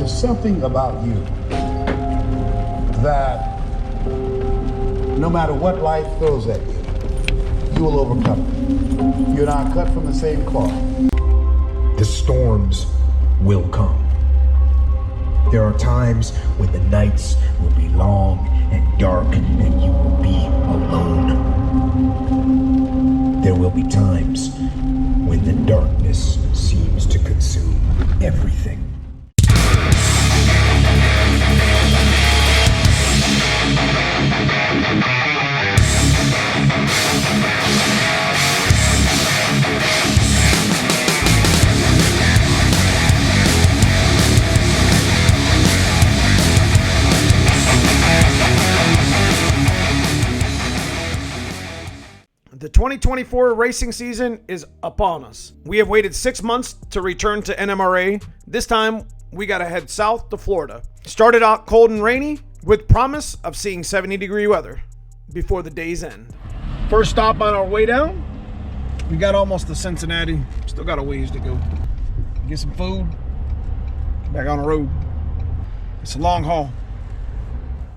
There's something about you that no matter what life throws at you, you will overcome it. You and I are cut from the same cloth. The storms will come. There are times when the nights will be long and dark and you will be alone. There will be times when the darkness seems to consume everything. The 2024 racing season is upon us. We have waited 6 months to return to NMRA. This time, we got to head south to Florida. Started out cold and rainy with promise of seeing 70-degree weather before the day's end. First stop on our way down. We got almost to Cincinnati. Still got a ways to go. Get some food. Get back on the road. It's a long haul.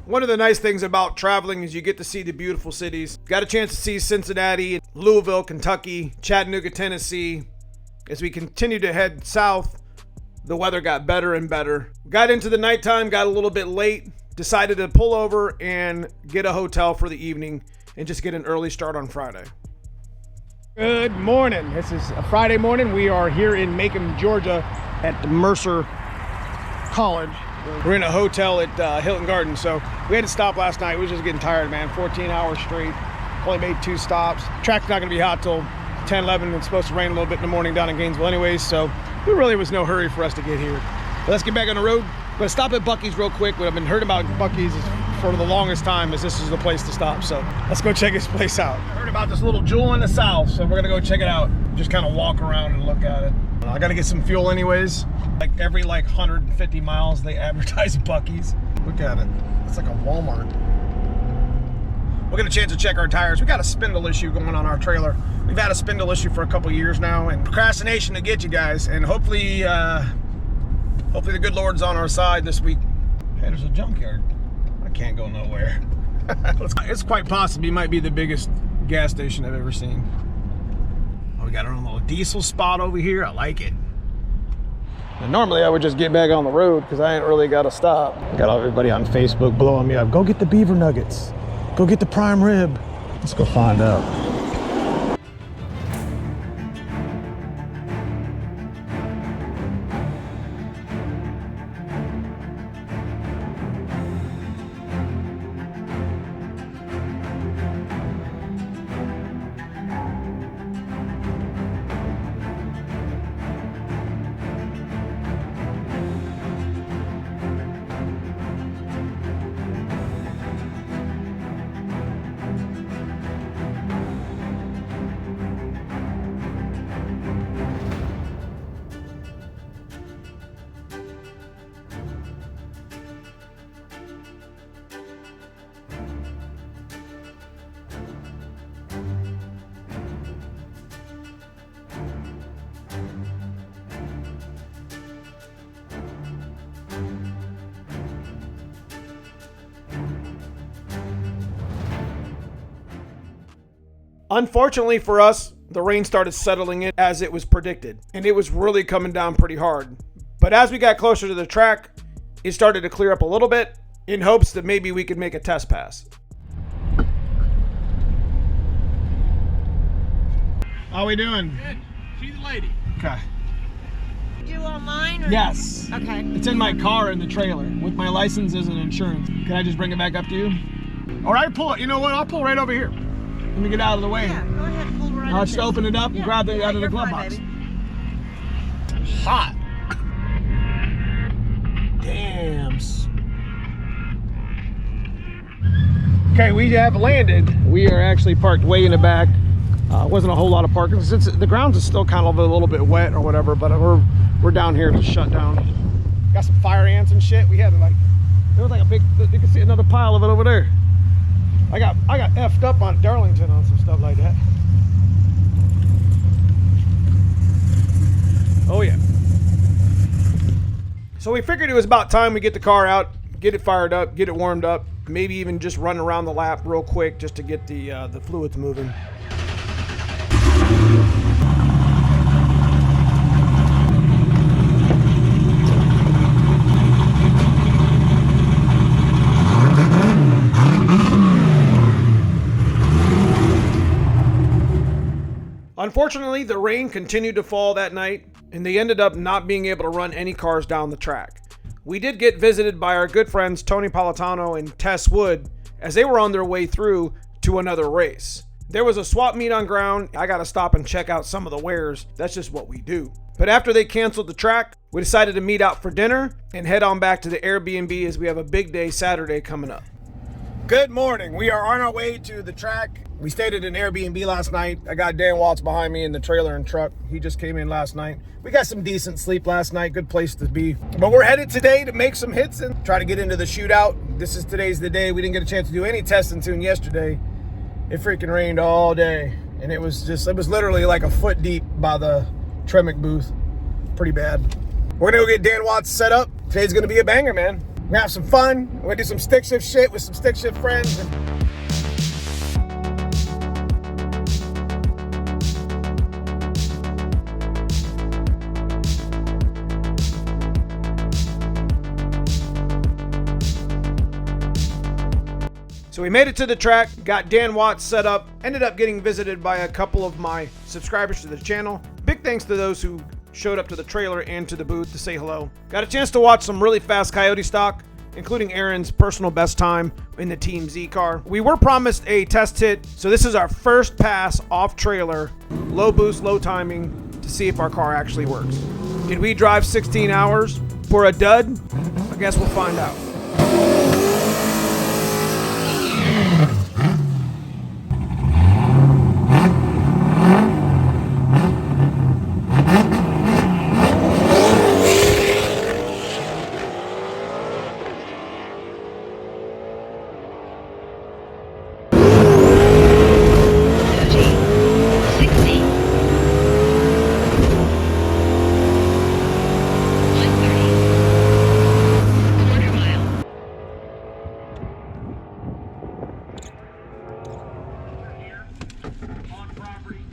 One of the nice things about traveling is you get to see the beautiful cities. Got a chance to see Cincinnati, Louisville, Kentucky, Chattanooga, Tennessee. As we continue to head south, the weather got better and better. Got into the nighttime, got a little bit late, decided to pull over and get a hotel for the evening and just get an early start on Friday. Good morning. This is a Friday morning. We are here in Macon, Georgia at the Mercer College. We're in a hotel at Hilton Gardens, so we had to stop last night. We were just getting tired, man. 14 hours straight. Only made 2 stops. Track's not going to be hot till 10, 11. It's supposed to rain a little bit in the morning down in Gainesville anyways, so there really was no hurry for us to get here. But let's get back on the road. I'm going to stop at Buc-ee's real quick. What I've been heard about Buc-ee's for the longest time is this is the place to stop, so let's go check this place out. I heard about this little jewel in the south, so we're going to go check it out. Just kind of walk around and look at it. I got to get some fuel anyways. Like every 150 miles they advertise Buc-ee's. Look at it. It's like a Walmart. We'll get a chance to check our tires. We got a spindle issue going on our trailer. We've had a spindle issue for a couple years now, and procrastination to get you guys. And hopefully the good Lord's on our side this week. Hey, there's a junkyard. I can't go nowhere. It's quite possibly might be the biggest gas station I've ever seen. Oh, we got our own little diesel spot over here. I like it. And normally I would just get back on the road because I ain't really got to stop. Got everybody on Facebook blowing me up. Go get the beaver nuggets. Go get the prime rib. Let's go find out. Unfortunately for us, the rain started settling in as it was predicted, and it was really coming down pretty hard. But as we got closer to the track, it started to clear up a little bit in hopes that maybe we could make a test pass. How we doing? Good. She's a lady. Okay. You want mine? Or Yes. Okay. It's in my car in the trailer with my licenses and insurance. Can I just bring it back up to you? Or I pull it. You know what? I'll pull right over here. Let me get out of the way. Yeah, go ahead, pull right I'll up just there. open it up and grab it out of the glove fine, box. baby. Hot. Damn. Okay, we have landed. We are actually parked way in the back. Wasn't a whole lot of parking since the grounds is still kind of a little bit wet or whatever, but we're down here to shut down. Got some fire ants and shit. We had to there was like a big, you can see another pile of it over there. I got effed up on Darlington on some stuff like that. Oh yeah. So we figured it was about time we get the car out, get it fired up, get it warmed up, maybe even just run around the lap real quick just to get the fluids moving. Unfortunately, the rain continued to fall that night, and they ended up not being able to run any cars down the track. We did get visited by our good friends Tony Politano and Tess Wood as they were on their way through to another race. There was a swap meet on ground. I gotta stop and check out some of the wares. That's just what we do. But after they canceled the track, we decided to meet out for dinner and head on back to the Airbnb as we have a big day Saturday coming up. Good morning. We are on our way to the track. We stayed at an Airbnb last night. I got Dan Watts behind me in the trailer and truck. He just came in last night. We got some decent sleep last night. Good place to be. But we're headed today to make some hits and try to get into the shootout. Today's the day. We didn't get a chance to do any test and tune yesterday. It freaking rained all day. And it was literally like a foot deep by the Tremec booth. Pretty bad. We're gonna go get Dan Watts set up. Today's gonna be a banger, man. We're gonna have some fun. We're gonna do some stick shift shit with some stick shift friends. So we made it to the track, got Dan Watts set up, ended up getting visited by a couple of my subscribers to the channel. Big thanks to those who showed up to the trailer and to the booth to say hello. Got a chance to watch some really fast Coyote stock, including Aaron's personal best time in the Team Z car. We were promised a test hit, so this is our first pass off trailer, low boost, low timing, to see if our car actually works. Did we drive 16 hours for a dud? I guess we'll find out.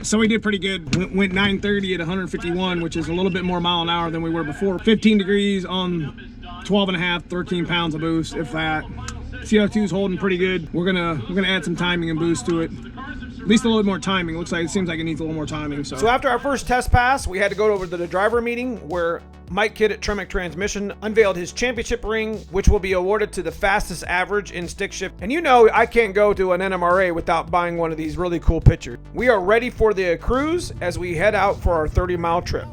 So we did pretty good. Went 930 at 151, which is a little bit more mile an hour than we were before. 15 degrees on 12 and a half, 13 pounds of boost, if that. CO2 is holding pretty good. We're gonna add some timing and boost to it. At least a little bit more timing. It seems like it needs a little more timing. So after our first test pass, we had to go over to the driver meeting where Mike Kidd at Tremec Transmission unveiled his championship ring, which will be awarded to the fastest average in stick shift. And you know I can't go to an NMRA without buying one of these really cool pictures. We are ready for the cruise as we head out for our 30-mile trip.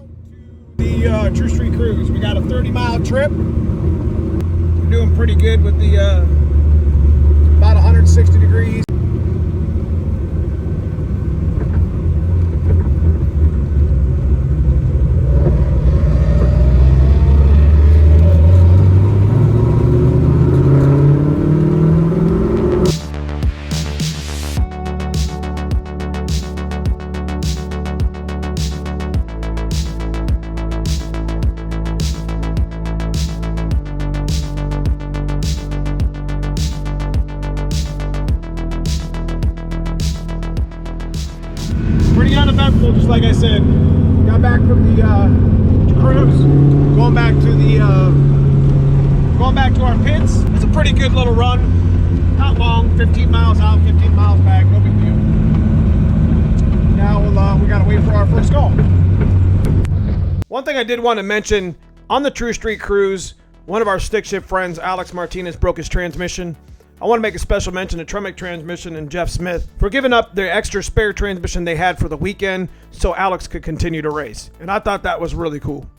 The True Street Cruise. We got a 30-mile trip. We're doing pretty good with the about 160 degrees. Just like I said, got back from the cruise, going back to our pits. It's a pretty good little run, not long, 15 miles out, 15 miles back, no big deal. Now we gotta wait for our first call. One thing I did want to mention, on the True Street Cruise, one of our stick shift friends, Alex Martinez, broke his transmission. I want to make a special mention to Tremec Transmission and Jeff Smith for giving up their extra spare transmission they had for the weekend so Alex could continue to race. And I thought that was really cool.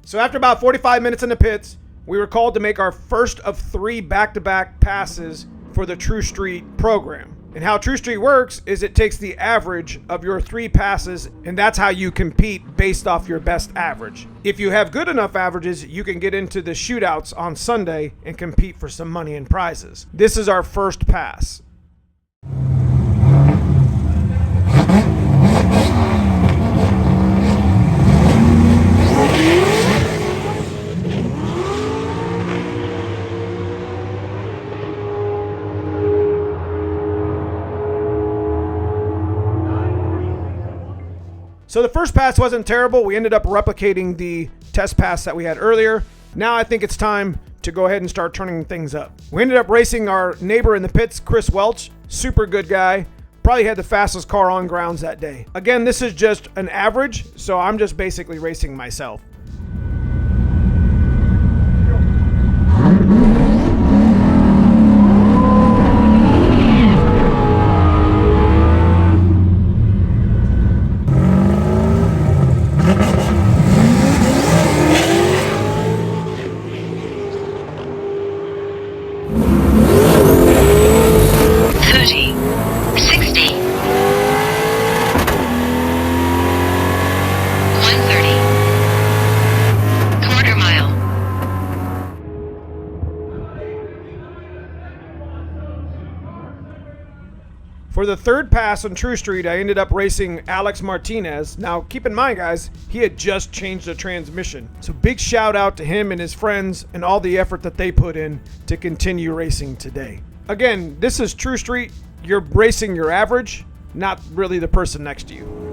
So after about 45 minutes in the pits, we were called to make our first of 3 back-to-back passes for the True Street program. And how True Street works is it takes the average of your 3 passes, and that's how you compete based off your best average. If you have good enough averages, you can get into the shootouts on Sunday and compete for some money and prizes. This is our first pass. So the first pass wasn't terrible. We ended up replicating the test pass that we had earlier. Now I think it's time to go ahead and start turning things up. We ended up racing our neighbor in the pits, Chris Welch. Super good guy. Probably had the fastest car on grounds that day. Again, this is just an average, so I'm just basically racing myself. For the third pass on True Street, I ended up racing Alex Martinez. Now, keep in mind, guys, he had just changed the transmission. So big shout out to him and his friends and all the effort that they put in to continue racing today. Again, this is True Street. You're racing your average, not really the person next to you.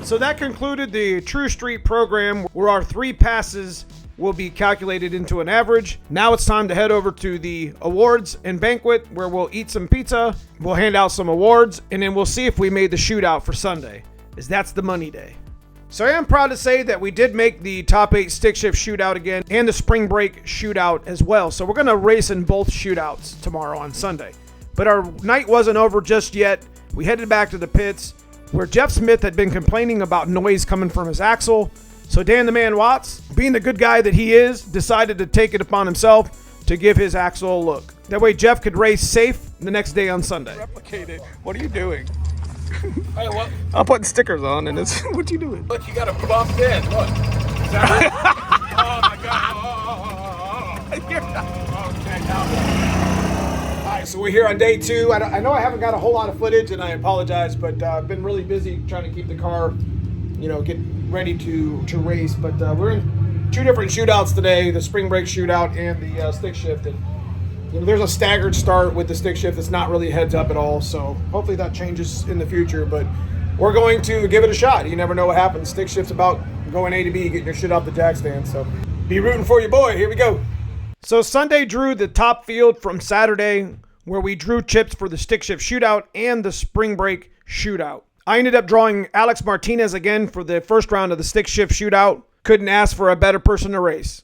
So that concluded the True Street program, where our 3 passes will be calculated into an average. Now it's time to head over to the awards and banquet, where we'll eat some pizza, we'll hand out some awards, and then we'll see if we made the shootout for Sunday, as that's the money day. So I am proud to say that we did make the top 8 stick shift shootout again, and the spring break shootout as well. So we're going to race in both shootouts tomorrow on Sunday. But our night wasn't over just yet. We headed back to the pits, where Jeff Smith had been complaining about noise coming from his axle. So Dan the Man Watts, being the good guy that he is, decided to take it upon himself to give his axle a look. That way Jeff could race safe the next day on Sunday. Replicated. What are you doing? Hey, what? I'm putting stickers on and it's, what you doing? Look, you got a bumped in. Look. Is that right? Oh, my God. Okay, now. All right, so we're here on day 2. I know I haven't got a whole lot of footage, and I apologize, but I've been really busy trying to keep the car, get ready to race. But we're in 2 different shootouts today, the spring break shootout and the stick shift. And there's a staggered start with the stick shift. It's not really heads up at all, so hopefully that changes in the future. But we're going to give it a shot. You never know what happens. Stick shift's about going A to B, getting your shit off the jack stand. So be rooting for your boy. Here we go. So Sunday drew the top field from Saturday, where we drew chips for the stick shift shootout and the spring break shootout. I ended up drawing Alex Martinez again for the first round of the stick shift shootout. Couldn't ask for a better person to race.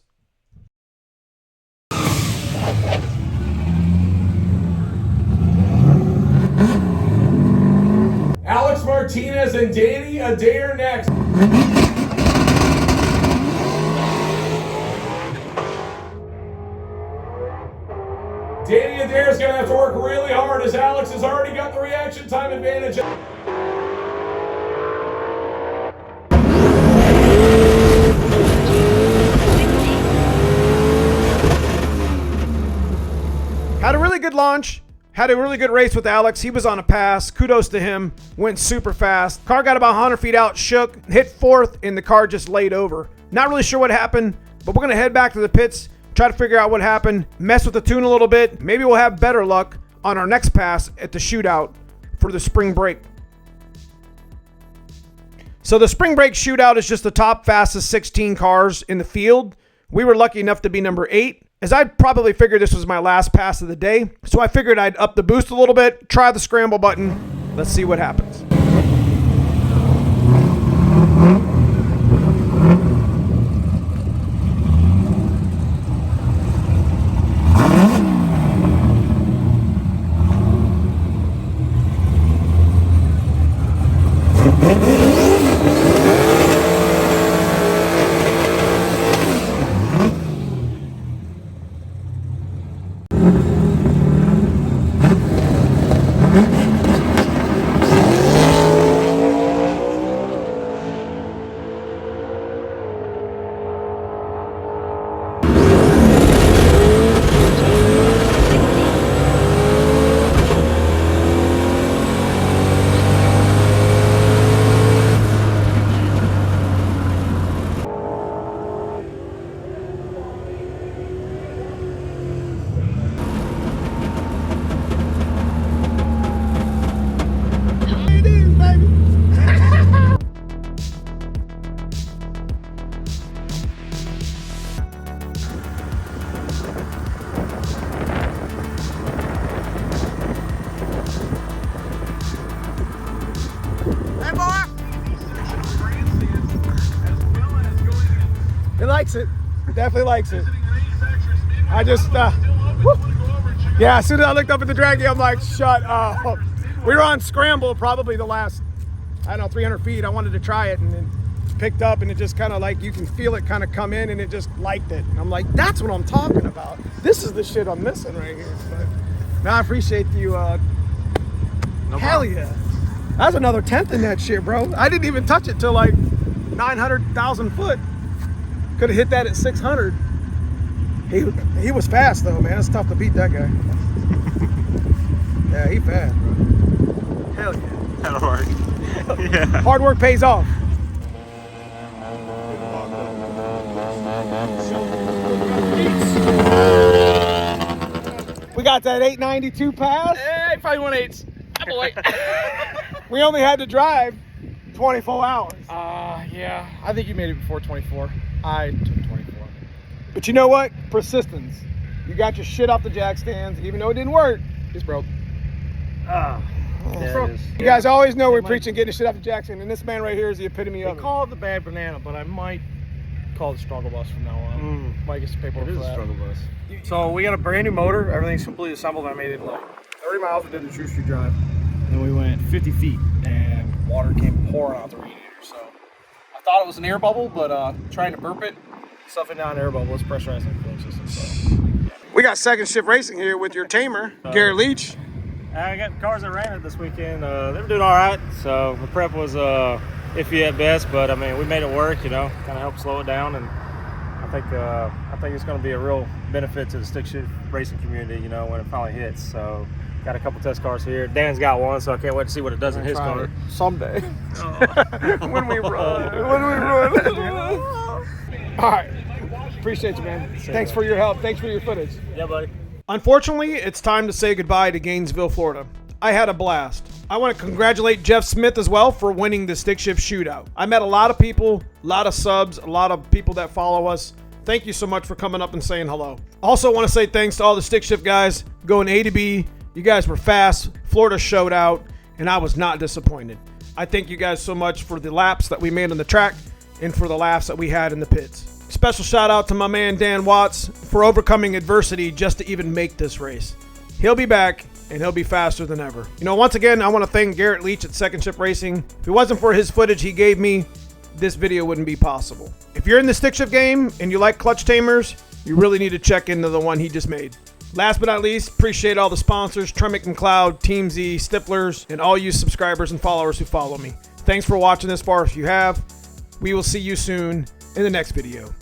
Alex Martinez and Danny Adair next. Danny Adair's going to have to work really hard, as Alex has already got the reaction time advantage. Had a really good launch. Had a really good race with Alex. He was on a pass. Kudos to him. Went super fast. Car got about 100 feet out, shook, hit 4th, and the car just laid over. Not really sure what happened, but we're going to head back to the pits, try to figure out what happened, mess with the tune a little bit. Maybe we'll have better luck on our next pass at the shootout for the spring break. So the spring break shootout is just the top fastest 16 cars in the field. We were lucky enough to be number 8. As I probably figured this was my last pass of the day, so I figured I'd up the boost a little bit, try the scramble button. Let's see what happens. likes it. Definitely likes it. I just, woo. Yeah, as soon as I looked up at the draggy, I'm like, shut up. We were on scramble probably the last, I don't know, 300 feet. I wanted to try it and then picked up and it just kind of like, you can feel it kind of come in and it just liked it. And I'm like, that's what I'm talking about. This is the shit I'm missing right here. But now I appreciate you. Hell yeah. That's another 10th in that shit, bro. I didn't even touch it till like 900,000 foot. Could have hit that at 600. He was fast though, man. It's tough to beat that guy. Yeah, he fast, bro. Hell yeah. That'll work. Yeah. Hard work pays off. We got that 892 pass. Hey, 518s. Boy. We only had to drive 24 hours. Yeah. I think you made it before 24. I took 24. But you know what? Persistence. You got your shit off the jack stands, even though it didn't work. It's broke. You guys always know we're preaching getting the shit off the jack stand, and this man right here is the epitome of it. They call it the bad banana, but I might call it the struggle bus from now on. Might get some paperwork for that. Struggle bus. So we got a brand new motor. Everything's completely assembled. I made it like 30 miles. We did the True Street Drive. And we went 50 feet and water came pouring out the radiator. So I thought it was an air bubble, but trying to burp it, stuffing down an air bubble. It's pressurizing the cooling system. So We got second shift racing here with your tamer, Garrett Leach. I got cars that ran it this weekend. They were doing all right. So the prep was iffy at best, but I mean, we made it work. You know, kind of helped slow it down, and I think it's going to be a real benefit to the stick shift racing community. You know, when it finally hits. So got a couple test cars here. Dan's got one, so I can't wait to see what it does in his car. Someday. When we run. All right. Appreciate you, man. Thanks for your help. Thanks for your footage. Yeah, buddy. Unfortunately, it's time to say goodbye to Gainesville, Florida. I had a blast. I want to congratulate Jeff Smith as well for winning the stick shift shootout. I met a lot of people, a lot of subs, a lot of people that follow us. Thank you so much for coming up and saying hello. Also want to say thanks to all the stick shift guys going A to B. You guys were fast. Florida showed out, and I was not disappointed. I thank you guys so much for the laps that we made on the track and for the laughs that we had in the pits. Special shout out to my man Dan Watts for overcoming adversity just to even make this race. He'll be back and he'll be faster than ever. You know, once again, I want to thank Garrett Leach at Second Shift Racing. If it wasn't for his footage he gave me, this video wouldn't be possible. If you're in the stick shift game and you like clutch tamers, you really need to check into the one he just made. Last but not least, appreciate all the sponsors, Tremec and Cloud, Team Z, Stiflers, and all you subscribers and followers who follow me. Thanks for watching this far if you have. We will see you soon in the next video.